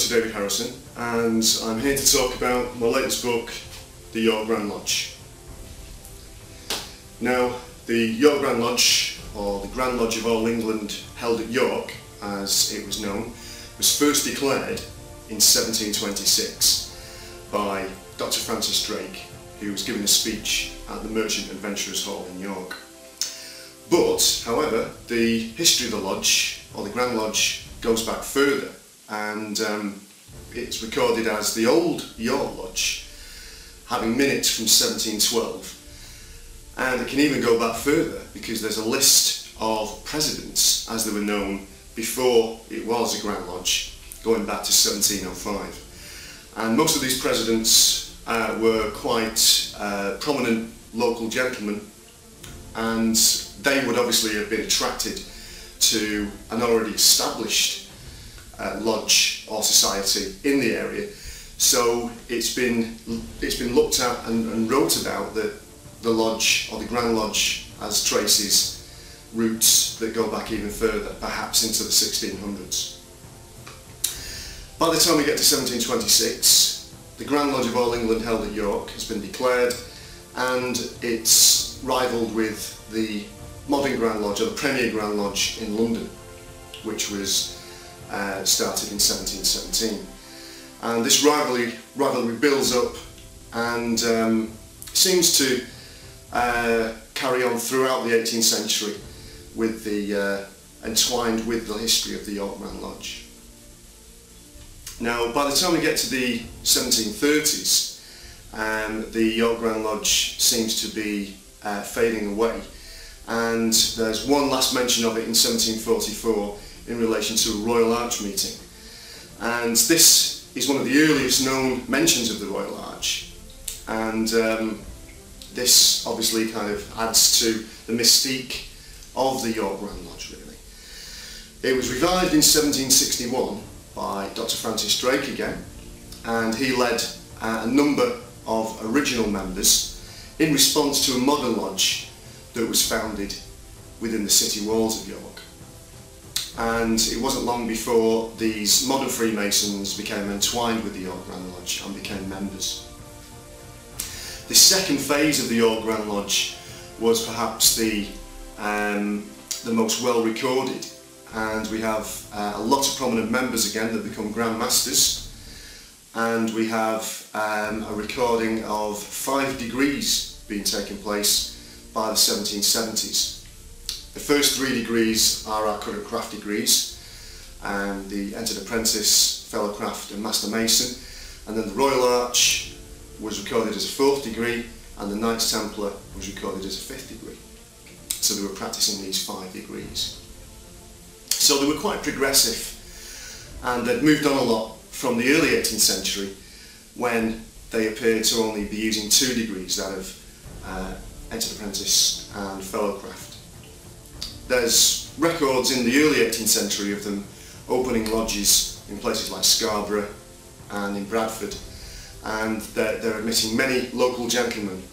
Dr. David Harrison, and I'm here to talk about my latest book, The York Grand Lodge. Now, the York Grand Lodge, or the Grand Lodge of All England held at York, as it was known, was first declared in 1726 by Dr. Francis Drake, who was giving a speech at the Merchant Adventurers Hall in York. But, however, the history of the lodge, or the Grand Lodge, goes back further, and it's recorded as the Old York Lodge, having minutes from 1712. And it can even go back further, because there's a list of presidents, as they were known before it was a Grand Lodge, going back to 1705. And most of these presidents were quite prominent local gentlemen, and they would obviously have been attracted to an already established lodge or society in the area. So it's been looked at and wrote about that the lodge, or the Grand Lodge, as traces roots that go back even further, perhaps into the 1600s. By the time we get to 1726, the Grand Lodge of All England held at York has been declared, and it's rivalled with the modern Grand Lodge, or the Premier Grand Lodge in London, which was started in 1717. And this rivalry builds up and seems to carry on throughout the 18th century, with the entwined with the history of the York Grand Lodge. Now, by the time we get to the 1730s, the York Grand Lodge seems to be fading away, and there's one last mention of it in 1744 in relation to a Royal Arch meeting. And this is one of the earliest known mentions of the Royal Arch, and this obviously kind of adds to the mystique of the York Grand Lodge, really. It was revived in 1761 by Dr. Francis Drake again, and he led a number of original members in response to a modern lodge that was founded within the city walls of York. And it wasn't long before these modern Freemasons became entwined with the York Grand Lodge and became members. The second phase of the York Grand Lodge was perhaps the most well recorded, and we have a lot of prominent members again that become Grand Masters, and we have a recording of 5 degrees being taken place by the 1770s. The first 3 degrees are our current craft degrees, the Entered Apprentice, Fellow Craft and Master Mason, and then the Royal Arch was recorded as a 4th degree, and the Knights Templar was recorded as a 5th degree. So they were practicing these 5 degrees. So they were quite progressive, and they'd moved on a lot from the early 18th century, when they appeared to only be using 2 degrees, that of Entered Apprentice and Fellow Craft. There's records in the early 18th century of them opening lodges in places like Scarborough and in Bradford, and they're admitting many local gentlemen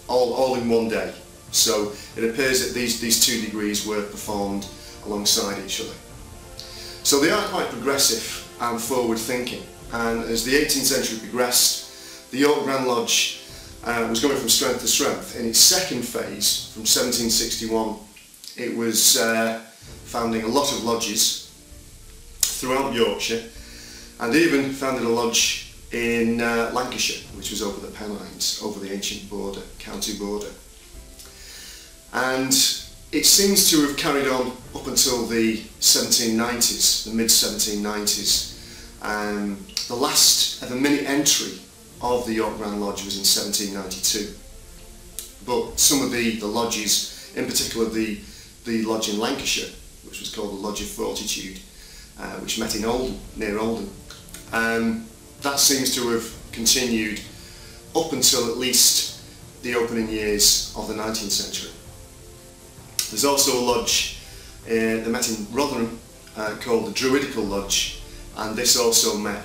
all in one day. So it appears that these 2 degrees were performed alongside each other. So they are quite progressive and forward thinking, and as the 18th century progressed, the York Grand Lodge was going from strength to strength. In its second phase, from 1761, it was founding a lot of lodges throughout Yorkshire, and even founded a lodge in Lancashire, which was over the Pennines, over the ancient border, county border. And it seems to have carried on up until the 1790s, the mid-1790s. The last ever minute entry of the York Grand Lodge was in 1792. But some of the lodges, in particular the lodge in Lancashire, which was called the Lodge of Fortitude, which met in Oldham, near Oldham, that seems to have continued up until at least the opening years of the 19th century. There's also a lodge that met in Rotherham called the Druidical Lodge, and this also met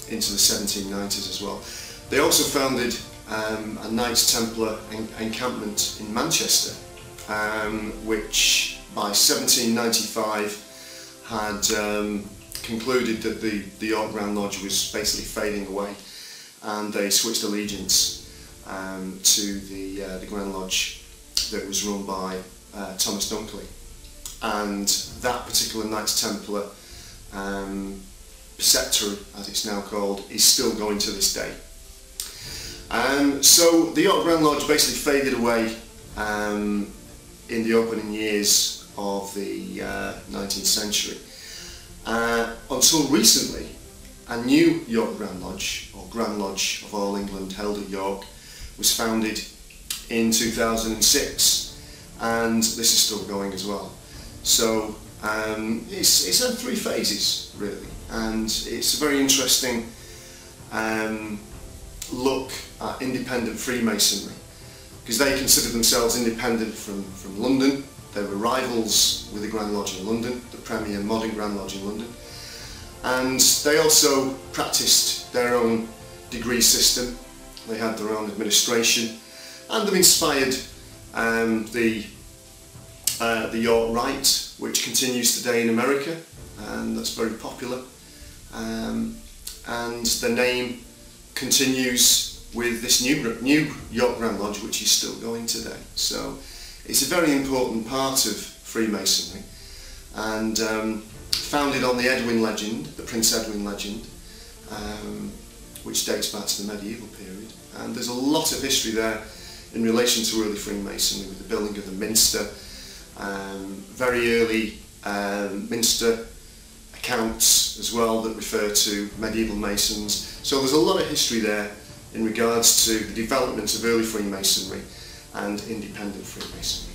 into the 1790s as well. They also founded a Knights Templar encampment in Manchester, which by 1795 had concluded that the York Grand Lodge was basically fading away, and they switched allegiance to the Grand Lodge that was run by Thomas Dunkley. And that particular Knights Templar preceptory, as it's now called, is still going to this day. So the York Grand Lodge basically faded away in the opening years of the 19th century. Until recently, a new York Grand Lodge, or Grand Lodge of All England, held at York, was founded in 2006, and this is still going as well. So it's had 3 phases really, and it's a very interesting look at independent Freemasonry, because they consider themselves independent from London. They were rivals with the Grand Lodge in London, the premier modern Grand Lodge in London, and they also practiced their own degree system. They had their own administration, and they've inspired the York Rite, which continues today in America, and that's very popular, and the name continues with this new York Grand Lodge, which is still going today. So it's a very important part of Freemasonry, and founded on the Edwin legend, the Prince Edwin legend, which dates back to the medieval period. And there's a lot of history there in relation to early Freemasonry, with the building of the Minster, very early Minster accounts as well that refer to medieval Masons. So there's a lot of history there in regards to the development of early Freemasonry and independent Freemasonry.